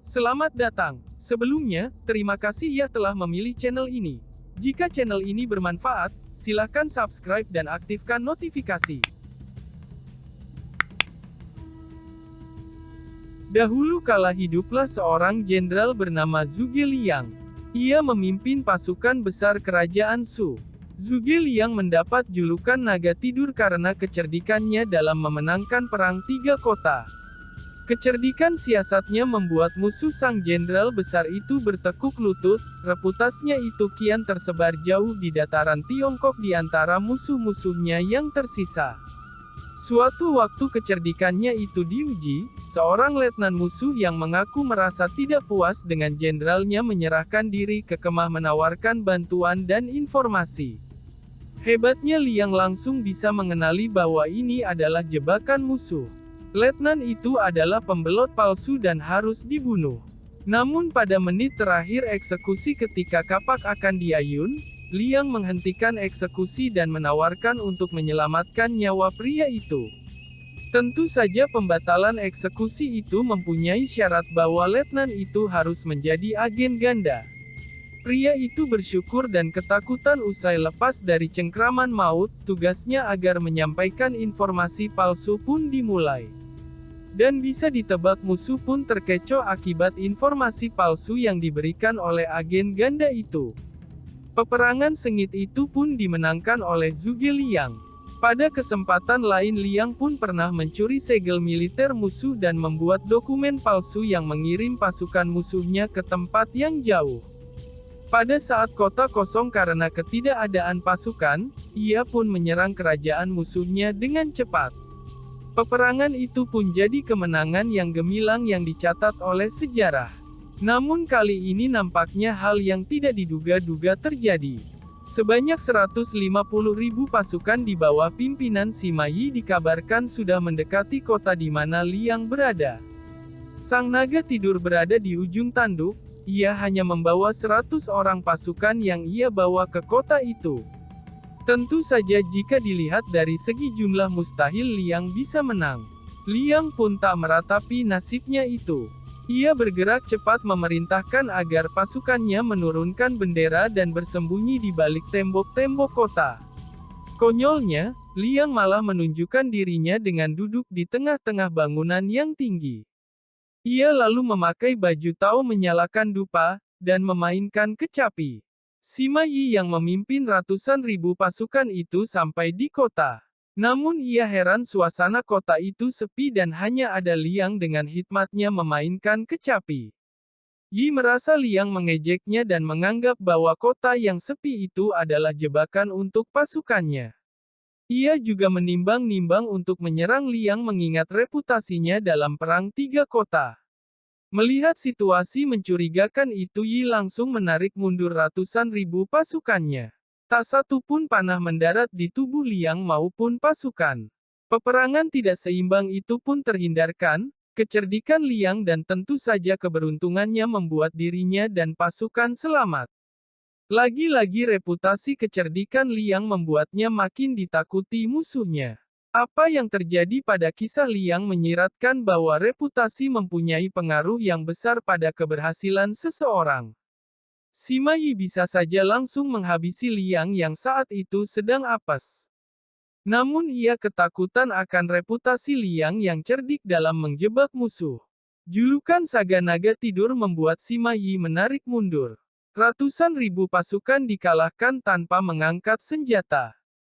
Selamat datang. Sebelumnya, terima kasih ya telah memilih channel ini. Jika channel ini bermanfaat, silakan subscribe dan aktifkan notifikasi. Dahulu kala hiduplah seorang jenderal bernama Zhuge Liang. Ia memimpin pasukan besar kerajaan Shu. Zhuge Liang mendapat julukan naga tidur karena kecerdikannya dalam memenangkan perang 3 kota. Kecerdikan siasatnya membuat musuh sang jenderal besar itu bertekuk lutut, reputasinya itu kian tersebar jauh di dataran Tiongkok di antara musuh-musuhnya yang tersisa. Suatu waktu kecerdikannya itu diuji, seorang letnan musuh yang mengaku merasa tidak puas dengan jenderalnya menyerahkan diri ke kemah menawarkan bantuan dan informasi. Hebatnya Liang langsung bisa mengenali bahwa ini adalah jebakan musuh. Letnan itu adalah pembelot palsu dan harus dibunuh. Namun pada menit terakhir eksekusi ketika kapak akan diayun, Liang menghentikan eksekusi dan menawarkan untuk menyelamatkan nyawa pria itu. Tentu saja pembatalan eksekusi itu mempunyai syarat bahwa letnan itu harus menjadi agen ganda. Pria itu bersyukur dan ketakutan usai lepas dari cengkraman maut, tugasnya agar menyampaikan informasi palsu pun dimulai. Dan bisa ditebak musuh pun terkecoh akibat informasi palsu yang diberikan oleh agen ganda itu. Peperangan sengit itu pun dimenangkan oleh Zhuge Liang. Pada kesempatan lain Liang pun pernah mencuri segel militer musuh dan membuat dokumen palsu yang mengirim pasukan musuhnya ke tempat yang jauh. Pada saat kota kosong karena ketidakadaan pasukan, ia pun menyerang kerajaan musuhnya dengan cepat. Peperangan itu pun jadi kemenangan yang gemilang yang dicatat oleh sejarah. Namun kali ini nampaknya hal yang tidak diduga-duga terjadi. Sebanyak 150.000 pasukan di bawah pimpinan Sima Yi dikabarkan sudah mendekati kota di mana Liang berada. Sang naga tidur berada di ujung tanduk, ia hanya membawa 100 orang pasukan yang ia bawa ke kota itu. Tentu saja jika dilihat dari segi jumlah mustahil Liang bisa menang. Liang pun tak meratapi nasibnya itu. Ia bergerak cepat memerintahkan agar pasukannya menurunkan bendera dan bersembunyi di balik tembok-tembok kota. Konyolnya, Liang malah menunjukkan dirinya dengan duduk di tengah-tengah bangunan yang tinggi. Ia lalu memakai baju tao menyalakan dupa, dan memainkan kecapi. Sima Yi yang memimpin ratusan ribu pasukan itu sampai di kota. Namun ia heran suasana kota itu sepi dan hanya ada Liang dengan hikmatnya memainkan kecapi. Yi merasa Liang mengejeknya dan menganggap bahwa kota yang sepi itu adalah jebakan untuk pasukannya. Ia juga menimbang-nimbang untuk menyerang Liang mengingat reputasinya dalam perang 3 kota. Melihat situasi mencurigakan itu Yi langsung menarik mundur ratusan ribu pasukannya. Tak satu pun panah mendarat di tubuh Liang maupun pasukan. Peperangan tidak seimbang itu pun terhindarkan, kecerdikan Liang dan tentu saja keberuntungannya membuat dirinya dan pasukan selamat. Lagi-lagi reputasi kecerdikan Liang membuatnya makin ditakuti musuhnya. Apa yang terjadi pada kisah Liang menyiratkan bahwa reputasi mempunyai pengaruh yang besar pada keberhasilan seseorang. Sima Yi bisa saja langsung menghabisi Liang yang saat itu sedang apes. Namun ia ketakutan akan reputasi Liang yang cerdik dalam menjebak musuh. Julukan Saga Naga Tidur membuat Sima Yi menarik mundur. Ratusan ribu pasukan dikalahkan tanpa mengangkat senjata.